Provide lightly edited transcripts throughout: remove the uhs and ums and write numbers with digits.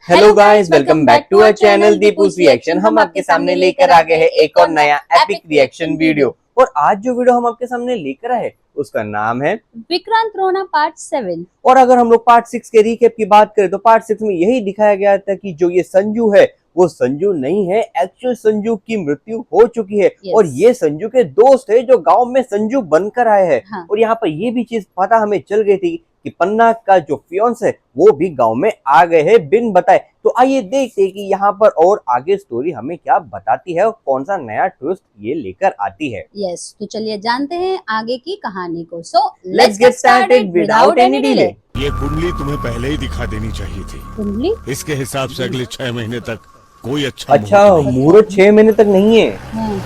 Hello guys, welcome back to our channel Deepu's reaction. हम आपके सामने लेकर आ गए हैं एक और नया एपिक रिएक्शन वीडियो। और आज जो वीडियो हम आपके सामने लेकर आए उसका नाम है विक्रांत रोना पार्ट 7। और अगर हम लोग पार्ट 6 के रीकैप की बात करें तो पार्ट 6 में यही दिखाया गया था कि जो ये संजू है वो संजू नहीं है, एक्चुअल संजू की मृत्यु हो चुकी है। और ये संजू के दोस्त है जो गांव में संजू बनकर आए हैं। हाँ। और यहाँ पर ये भी चीज पता हमें चल गई थी कि पन्ना का जो फियांस है वो भी गांव में आ गए हैं बिन बताए। तो आइए देखते हैं कि यहाँ पर और आगे स्टोरी हमें क्या बताती है और कौन सा नया ट्विस्ट ये लेकर आती है। यस, तो चलिए जानते हैं आगे की कहानी को। So let's get started without any delay. ये कुंडली तुम्हें पहले ही दिखा देनी चाहिए थी। कुंडली? इसके हिसाब से अगले 6 महीने तक कोई अच्छा मुहूर्त 6 महीने तक नहीं है। हाँ।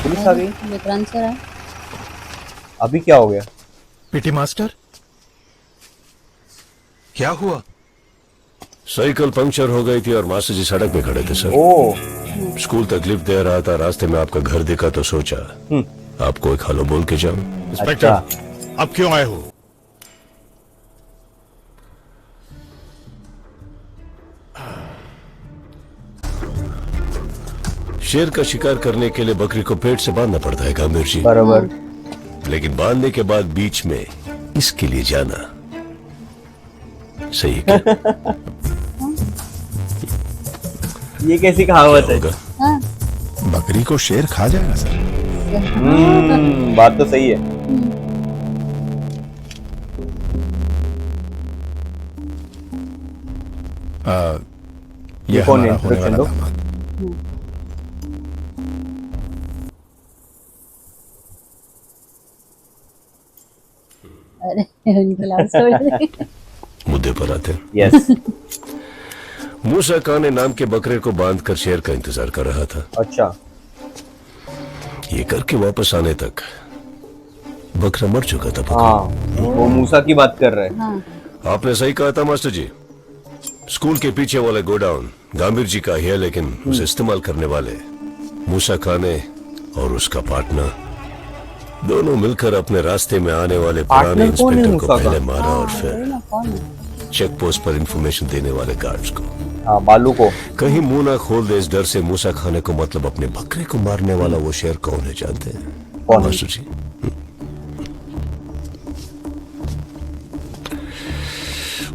पुलिस आ गई। विक्रांत सर है। अभी क्या हो गया? पीटी मास्टर, क्या हुआ? साइकिल पंक्चर हो गई थी और मास्टर जी सड़क पे खड़े थे सर। ओ, स्कूल तकलीफ दे रहा था, रास्ते में आपका घर देखा तो सोचा आपको एक हेलो बोल के जाऊं। इंस्पेक्टर, अब क्यों आए हो? शेर का शिकार करने के लिए बकरी को पेट से बांधना पड़ता है गंभीर जी, बराबर। लेकिन बांधने के बाद बीच में इसके लिए जाना सही क्या? ये कैसी कहावत है? होगा? हाँ। बकरी को शेर खा जाएगा सर। बात तो सही है। ये कौन है? हमारा होने वाला दो। दामाद। अरे उनकी लव स्टोरी। मुद्दे पर आते हैं। यस। मूसा खान नाम के बकरे को बांधकर शेर का इंतजार कर रहा था। अच्छा। ये करके वापस आने तक बकरा मर चुका था। हाँ, वो मूसा की बात कर रहे हैं। हाँ। आपने सही कहा था मास्टर जी। स्कूल के पीछे वाला गोडाउन गंभीर जी का ही है, लेकिन उसे इस्तेमाल करने वाले मूसा खान और उसका पार्टनर दोनों मिलकर अपने रास्ते में आने वाले पुराने इंस्पेक्टर को पहले मारा और फिर चेक पोस्ट पर इंफॉर्मेशन देने वाले गार्ड्स को। हाँ, बालू को। कहीं मुंह ना खोल दे इस डर से मूसा खाने को, मतलब अपने बकरे को मारने वाला वो शेर कौन है जानते हैं? कौन? मास्टर जी,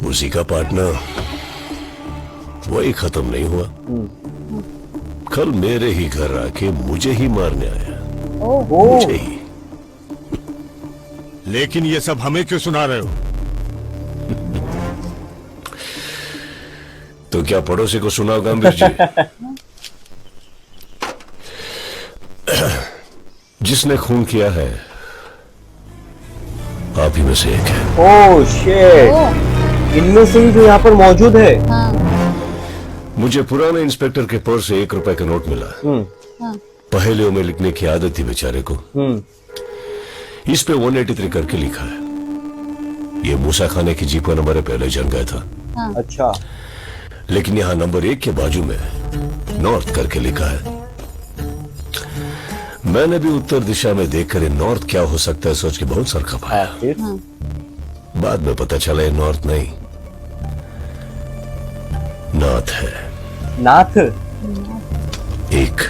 उसी का पार्टनर। वही खत्म नहीं हुआ, कल मेरे ही घर आके मुझे ही मारने आया। मुझे ही। लेकिन ये सब हमें क्यों सुना रहे हो? तो क्या पड़ोसी को सुनाओ गंभीर जी? जिसने खून किया है आप ही में से एक है। ओह शिट, इनमें से ही जो यहाँ पर मौजूद है। हाँ। मुझे पुराने इंस्पेक्टर के पर्स से 1 रुपए का नोट मिला। हाँ। पहेलियों में लिखने की आदत थी बेचारे को। इस पे 183 करके लिखा है। ये मूसा खाने की जीप का नंबर है, पहले जान गया था। हाँ। अच्छा। लेकिन यहाँ नंबर 1 के बाजू में नॉर्थ करके लिखा है। मैंने भी उत्तर दिशा में देखकर नॉर्थ क्या हो सकता है सोच के बहुत सर खपाया। हाँ। बाद में पता चला ये नॉर्थ नहीं, नाथ है। नाथ? एक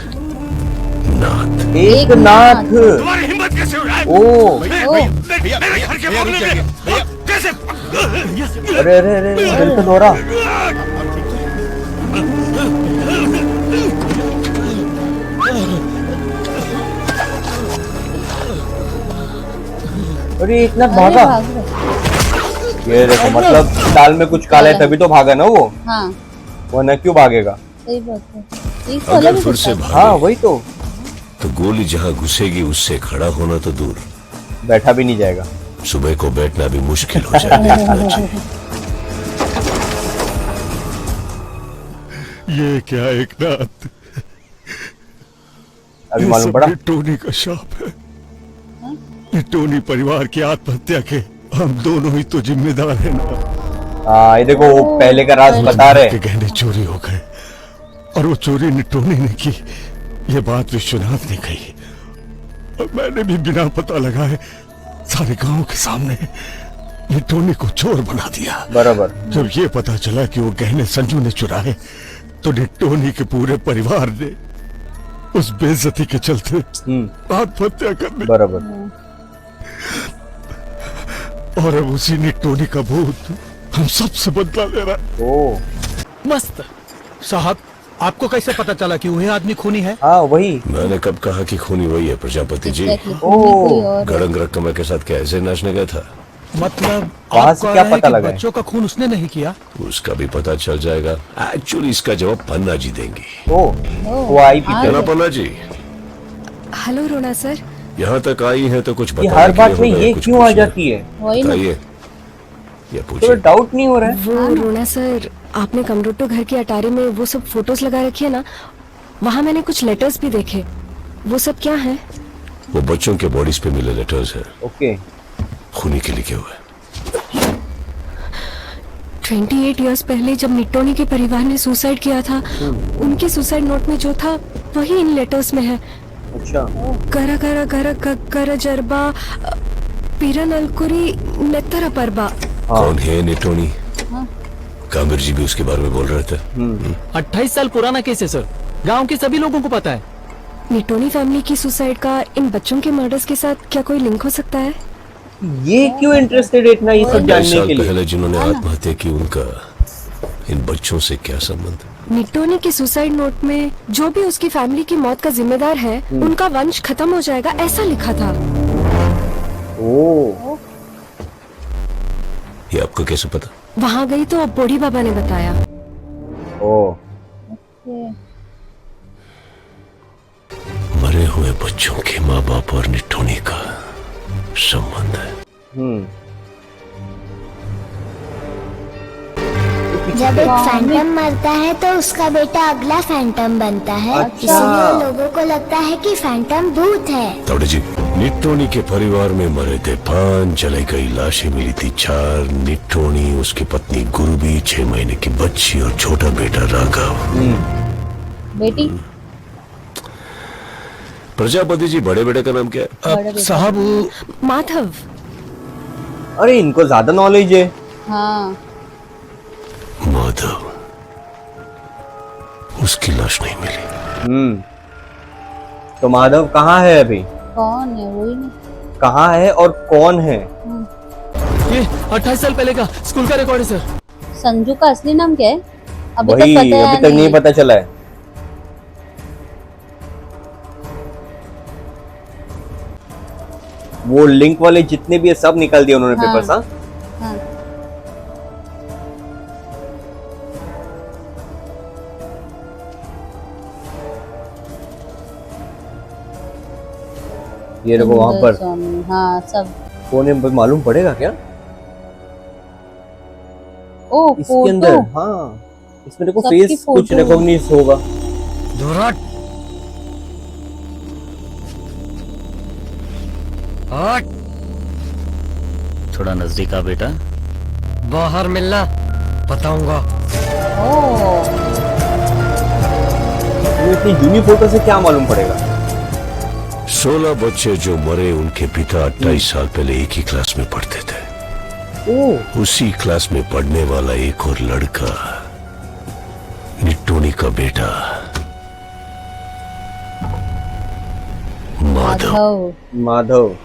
नाथ। एक नाथ। तुम्हारी हिम्मत कैसे हुई? ओ, मेरे घर के मामले में कैसे? अरे अरे अरे, दिल का दौरा। अरे इतना भागा। ये देखो, मतलब दाल में कुछ काला है तभी तो भागा ना वो, हाँ। वरना क्यों भागेगा? सही बात है। एक अगर अलग फिर से दिखता है। हाँ भागे वही तो, गोली जहां घुसेगी उससे खड़ा होना तो दूर, बैठा भी नहीं जाएगा। सुबह को बैठना भी मुश्किल हो जाएगा। ये क्या एक नाथ? अभी मालूम पड़ा। टोनी का शाप है। ये टोनी परिवार की आत्महत्या के हम दोनों ही तो जिम्मेदार हैं ना। हाँ, ये देखो वो पहले का राज बता रहे। के गहने चोरी हो गए और वो चोरी टोनी ने की, ये बात विश्वनाथ ने कही। और मैंने भी बिना पता लगाए सारे गांव के सामने ने टोनी को चोर बना दिया। बराबर। जब ये पता चला कि वो गहने संजू ने चुराए तो टोनी के पूरे परिवार ने उस बेइज्जती के चलते आत्महत्या कर ली। बराबर। और अब उसी टोनी का भूत हम सबसे बदला ले रहा है। ओ मस्त साहब, आपको कैसे पता चला कि वही आदमी खूनी है? हाँ वही। मैंने कब कहा कि खूनी वही है प्रजापति जी? Exactly, कोई और है। गड़ंग रकम के साथ क्या ऐसे नाचने गया था? मतलब वहाँ आप से कह क्या रहे हैं पता कि लगा है? बच्चों का खून उसने नहीं किया? उसका भी पता चल जाएगा। एक्चुअली इसका जवाब पन्ना जी देंगी। ओ वो आई पीछे। है ना पन्ना जी? हेलो रोना सर। यहाँ तक आई है तो कुछ ये बताने हर के बात लिए में होगा, ये कुछ क्यों आ पूछना है। जाती है? वही ना। बताइए या तो पूछिए। डाउट नहीं हो रहा है? वो रोना सर, आपने कमरोटो घर की अटारी में वो सब फोटोज लगा रखी है ना, वहाँ मैंने कुछ लेटर्स भी देखे। वो सब क्या है? वो बच्चों के बॉडीज पे मिले लेटर्स हैं, ओके। खूनी के लिखे हुए। 28 इयर्स पहले जब निट्टोनी के परिवार ने सुसाइड किया था, उनके सुसाइड नोट में जो था वही इन लेटर्स में है। अच्छा। गरा गरा गरा गरा जरबा पीरन अलकुरी नेतरा परबा। कौन है निटोनी? कामिर जी भी उसके बारे में बोल रहे थे। 28 साल पुराना केस है सर, गांव के सभी लोगों को पता है। निट्टोनी फैमिली की सुसाइड का इन बच्चों के मर्डर्स के साथ क्या कोई लिंक हो सकता है? ये क्यों इंटरेस्टेड है इतना ये सब 22 जानने साल के लिए? पहले जिन्होंने आत्महत्या की उनका इन बच्चों से क्या संबंध? निट्टोनी के सुसाइड नोट में जो भी उसकी फैमिली की मौत का जिम्मेदार है, उनका वंश खत्म हो जाएगा ऐसा लिखा था। ओ ये आपको कैसे पता? वहाँ गई तो अब बूढ़ी बाबा ने बताया। ओ मरे हुए बच्चों के माँ बाप और निटोनी का संबंध है। जब एक फैंटम मरता है तो उसका बेटा अगला फैंटम बनता है। अच्छा। इसलिए लोगों को लगता है कि फैंटम भूत है। तौड़े जी, निटोनी के परिवार में मरे थे 5, जलाई गई लाशें मिली थी 4। निटोनी, उसकी पत्नी गुरुबी, 6 महीने की बच्ची और छोटा बेटा राघव। बेटी प्रजापति जी, बड़े बेटे का नाम क्या है? बड़े बेटे। साहब माधव। अरे इनको ज्यादा नॉलेज है। हाँ माधव। उसकी लाश नहीं मिली। तो माधव कहाँ है अभी? कौन है वही ना। कहाँ है और कौन है? ये 28 साल पहले का स्कूल का रिकॉर्ड है सर। संजू का असली नाम क्या है? अभी वही तक पता अभी तक नहीं पता चला है। वो लिंक वाले जितने भी है सब निकाल दिए उन्होंने हाँ। पेपर्स। हाँ हाँ। ये देखो वहां पर स्वामी, हाँ सब। कौन है मालूम पड़ेगा क्या ओ इसके अंदर? फोटो। हाँ इसमें देखो सबकी फेस कुछ फोटो। रिकॉग्निज होगा। थोड़ा नजदीक आ बेटा। बाहर मिलना, बताऊंगा। ओ तो इतनी यूनी फोटो से क्या मालूम पड़ेगा? 16 बच्चे जो मरे, उनके पिता 28 साल पहले एक ही क्लास में पढ़ते थे। उसी क्लास में पढ़ने वाला एक और लड़का, निट्टोनी का बेटा माधव। माधव। माधव।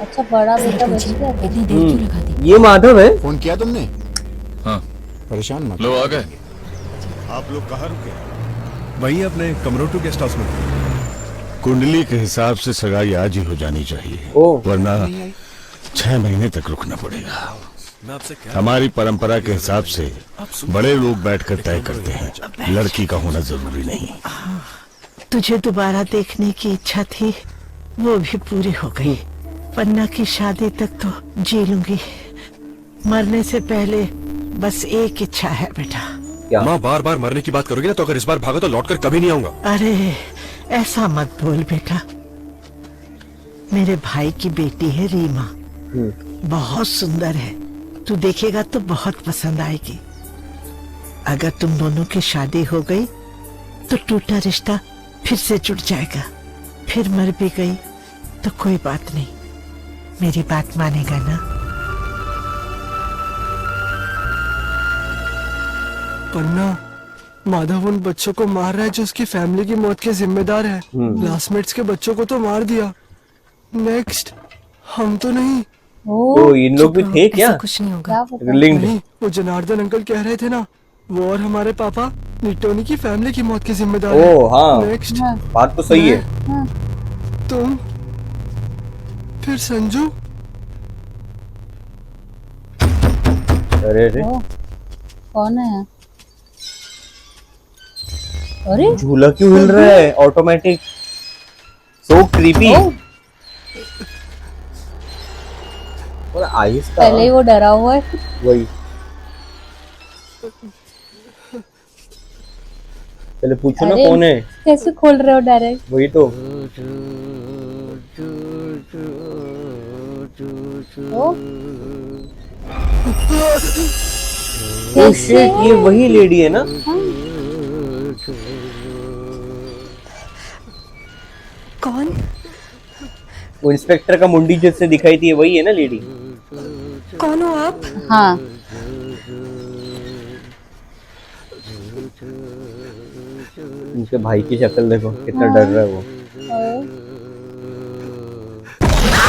अच्छा बड़ा बेटा बच गया था। इतनी देर क्यों लगा दी? ये माधव है। फोन किया तुमने? हाँ। परेशान मत। लो आ गए। आप लोग कहाँ रुके? वही अपने कमरोटू गेस्ट हाउस में। कुंडली के हिसाब से सगाई आज ही हो जानी चाहिए, वरना 6 महीने तक रुकना पड़ेगा। मैं आपसे क्या? हमारी परंपरा के हिसाब से बड़े लोग बैठकर तय करते हैं, लड़की का होना जरूरी नहीं। तुझे दोबारा देखने की इच्छा थी, वो भी पूरी हो गई। पन्ना की शादी तक तो जी लूंगी, मरने से पहले बस एक इच्छा है बेटा। माँ बार बार मरने की बात करोगी ना तो अगर इस बार भागा तो लौटकर कभी नहीं आऊंगा। अरे ऐसा मत बोल बेटा, मेरे भाई की बेटी है रीमा, बहुत सुंदर है, तू देखेगा तो बहुत पसंद आएगी। अगर तुम दोनों की शादी हो गई तो टूटा रिश्ता फिर से जुड़ जाएगा, फिर मर भी गई तो कोई बात नहीं, मेरी बात मानेगा ना? पन्ना माधव उन बच्चों को मार रहा है जो उसकी फैमिली की मौत के जिम्मेदार है। क्लासमेट्स के बच्चों को तो मार दिया, नेक्स्ट हम तो नहीं। तो इन लोग भी थे क्या? ऐसा कुछ नहीं होगा। क्या पता? लिंक्ड। नहीं, वो जनार्दन अंकल कह रहे थे ना, वो और हमारे पापा निटोनी की फैमिली की मौत के जिम्मेदार हैं। ओ हाँ, नेक्स्ट हाँ, बात तो सही है। हाँ, तुम, फिर संजू। अरे अरे, ओ, कौन है? अरे झूला क्यों हिल रहा है ऑटोमेटिक? So creepy. ओ, और आहिस्ता। पहले ही वो डरा हुआ है। वही, पहले पूछो ना अरे, कौन है। कैसे खोल रहे हो डायरेक्ट? वही तो। ओ, Oh कैसे? shit, ये वही लेडी है ना? कौन? वो इंस्पेक्टर का मुंडी जिससे दिखाई थी, वही है ना लेडी? कौन हो आप? हाँ, उनके भाई की शक्ल देखो, कितना डर रहा है वो। Oh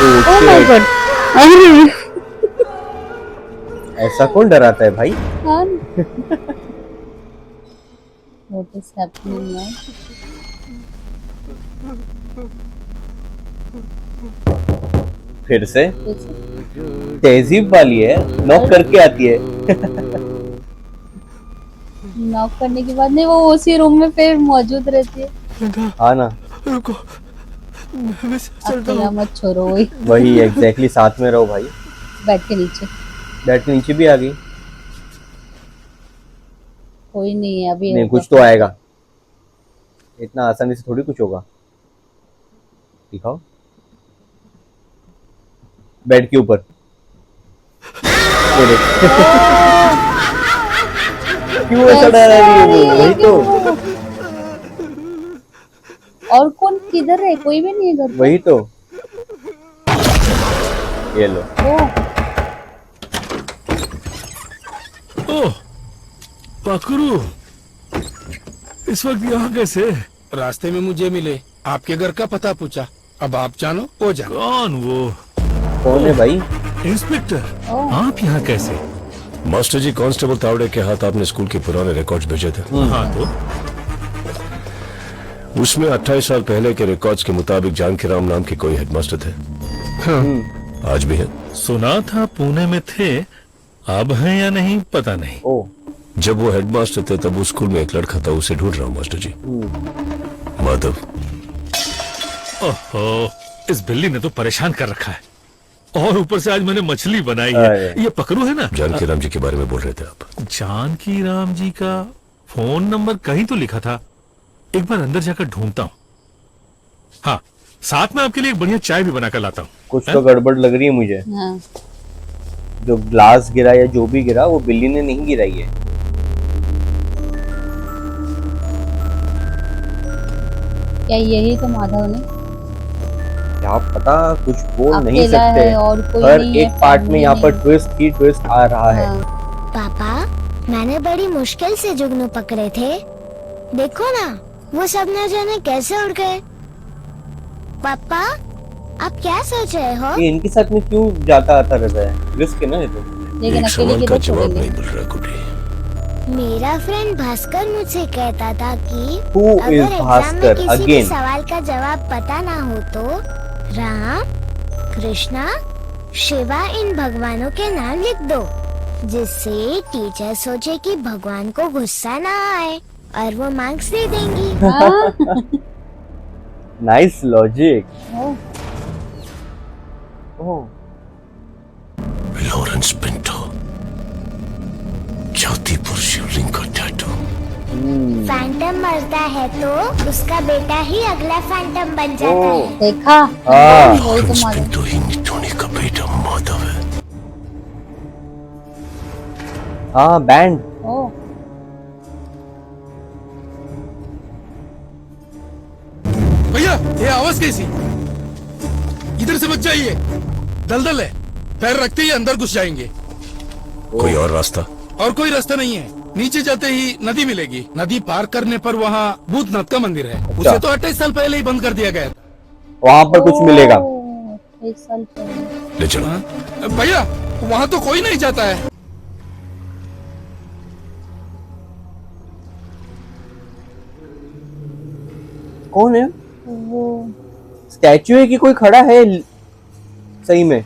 oh my shit, God, अरे ऐसा कौन डराता है भाई? What is happening now? फिर से तहजीब वाली है, नॉक करके आती है। नॉक करने के बाद नहीं, वो उसी रूम में फिर मौजूद रहती है। हाँ ना, रुको, मैं बस चलता अकेला हूँ। मत छोड़ो, वही वही एग्जैक्टली, साथ में रहो भाई। बैठ के नीचे। बैठ के नीचे भी आ गई। कोई नहीं है अभी। नहीं, होगा। कुछ तो आएगा, इतना आसानी से थोड़ी कुछ होगा। दिखाओ, बेड के ऊपर। ये देख। क्यों ऐसा डरा रही है वो? वही तो, और कौन किधर है? कोई भी नहीं है घर पे। वही तो। ये लो। ओह, पकड़ू, इस वक्त यहाँ कैसे? रास्ते में मुझे मिले, आपके घर का पता पूछा, अब आप जानो वो जानो। कौन वो? कौन है भाई? इंस्पेक्टर, आप यहाँ कैसे? मास्टर जी, कांस्टेबल तावड़े के हाथ आपने स्कूल के पुराने रिकॉर्ड्स भेजे थे। हाँ तो उसमें 28 साल पहले के रिकॉर्ड्स के मुताबिक जानकीराम नाम के कोई हेडमास्टर थे। आज भी है। सुना था पुणे में थे, अब हैं या नहीं पता नहीं। ओ, जब वो हेडमास्टर थे तब उस स्कूल में एक लड़का था, उसे ढूंढ रहा हूँ मास्टर जी। माधव। ओहो, इस बिल्ली ने तो परेशान कर रखा है, और ऊपर से आज मैंने मछली बनाई अरे। है। ये पकड़ू है ना? जानकीराम जी के बारे में बोल रहे थे आप। जानकी राम जी का फोन नंबर कहीं तो लिखा था, एक बार अंदर जाकर ढूंढता हूँ। हाँ, साथ में आपके लिए एक बढ़िया चाय भी बनाकर लाता हूँ। कुछ तो गड़बड़ लग रही है मुझे। हाँ, जो ग्लास गिरा या जो भी गिरा, वो बिल्ली ने नहीं गिराई है। क्या यही तो माधव ने? क्या पता, कुछ बोल नहीं अकेला सकते। है और कोई हर नहीं है, एक पार्ट में family यहाँ पर नहीं। ट्विस्ट ही ट्विस्ट आ रहा है। हाँ, पापा, मैंने बड़ी मुश्किल से जुगनू पकड़े थे। देखो ना, वो सब न जाने कैसे उड़ गए। पापा, आप क्या सोच रहे हो? ये इनके साथ में क्यों जाता आता रहता है? रिस्क है ना ये तो। लेकिन एक अकेले सवाल का किधर जवाब छोड़ेंगे? नहीं मिल रहा गुड्डी। मेरा फ्रेंड भास्कर मुझसे कहता था कि Who अगर is एग्जाम भास्कर? में किसी भी Again. सवाल का जवाब पता ना हो तो राम, कृष्णा, शिवा इन भगवानों के नाम लिख दो, जिससे टीचर सोचे कि भगवान को गुस्सा ना आए और वो मार्क्स दे देंगी। हाँ, नाइस लॉजिक। ओ, ओह, लॉरेंस पिंटो, ज्योतिपुर शिवलिंग का टैटू। फैंटम मरता है तो उसका बेटा ही अगला फैंटम बन जाता है। देखा? हाँ। वही तो लॉरेंस माधव। पिंटो ही निटोनी का बेटा माधव है। हाँ, बैंड। ओ, भैया, ये आवाज कैसी? इधर से बच जाइए, दलदल है, पैर रखते ही अंदर घुस जाएंगे। कोई और रास्ता? और कोई रास्ता नहीं है। नीचे जाते ही नदी मिलेगी। नदी पार करने पर वहाँ भूतनाथ का मंदिर है। उसे तो 28 साल पहले ही बंद कर दिया गया। वहाँ पर कुछ मिलेगा। 1 साल पहले। ले चलो। हाँ? भैया वहाँ तो कोई नहीं जाता है। कौन है? वो स्टैचू है कि कोई खड़ा है सही में?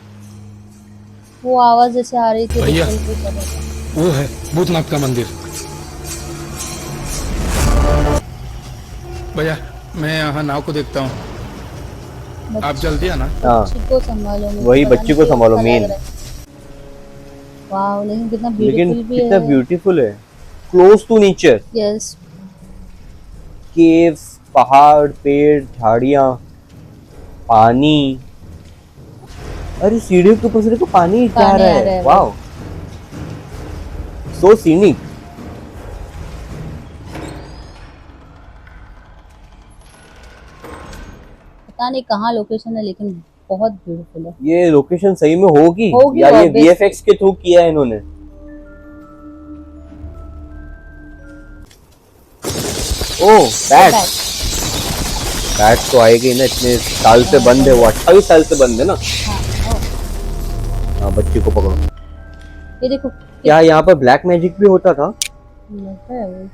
वो आवाज जैसे आ रही थी। भैया। रिचुअल की तरह। वो है भूतनाथ का मंदिर। भैया मैं यहाँ नाव को देखता हूँ, आप जल्दी आना। हाँ बच्ची को संभालो। मुझे वही पता बच्ची नहीं को कैसा संभालो लग मेन। रहा है। वाह लेकिन कितना लेकिन ब्यूटीफुल भी कितना है। ब्यूटीफुल है। Close to nature. Yes. Caves, पहाड़, पेड़, झाड़ियाँ, पानी। अरे सीढ़ियों के ऊपर से देखो पानी जा पानी रहा आ रहा है। है। वाओ, सो सीनिक। पता नहीं कहाँ लोकेशन है लेकिन बहुत ब्यूटीफुल है। ये लोकेशन सही में होगी होगी, या ये obviously। वीएफएक्स के थ्रू किया है इन्होंने? ओह बैट। बैट तो आएगी ना, इतने साल से बंद है वो। 28 साल से बंद है ना। हाँ बच्ची को पकड़ो। ये देखो क्या यहाँ पर ब्लैक मैजिक भी होता था? है वो।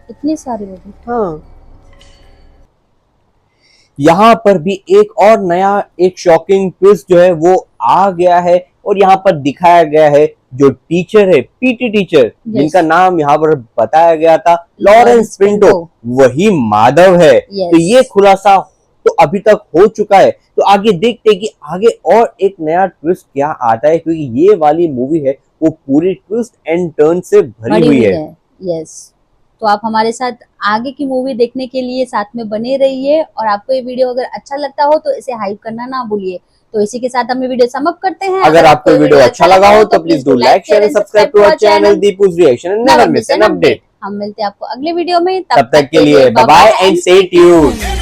इतनी सारी होगी। हाँ। यहाँ पर भी एक और नया एक शॉकिंग ट्विस्ट जो है वो आ गया है और यहाँ पर दिखाया गया है जो टीचर है, पीटी टीचर, जिनका नाम यहाँ पर बताया गया था लॉरेंस पिंटो, वही माधव है। तो ये खुलासा तो अभी तक हो चुका है। तो आगे देखते हैं कि आगे और एक नया ट्विस्ट क्या आता है, क्योंकि ये वाली मूवी है वो पूरी ट्विस्ट एंड टर्न से भरी हुई है। यस। तो आप हमारे साथ आगे की मूवी देखने के लिए साथ में बने रहिए और आपको ये वीडियो अगर अच्छा लगता हो तो इसे हाइप करना ना भूलिए। तो इसी के साथ हम ये वीडियो समाप्त करते हैं। अगर आपको वीडियो अच्छा लगा हो तो please do like, share and subscribe to our channel Deepu's reaction and never miss an update. हम मिलते हैं आपको अगले वीडियो में। तब तक के लिए bye bye and stay tuned.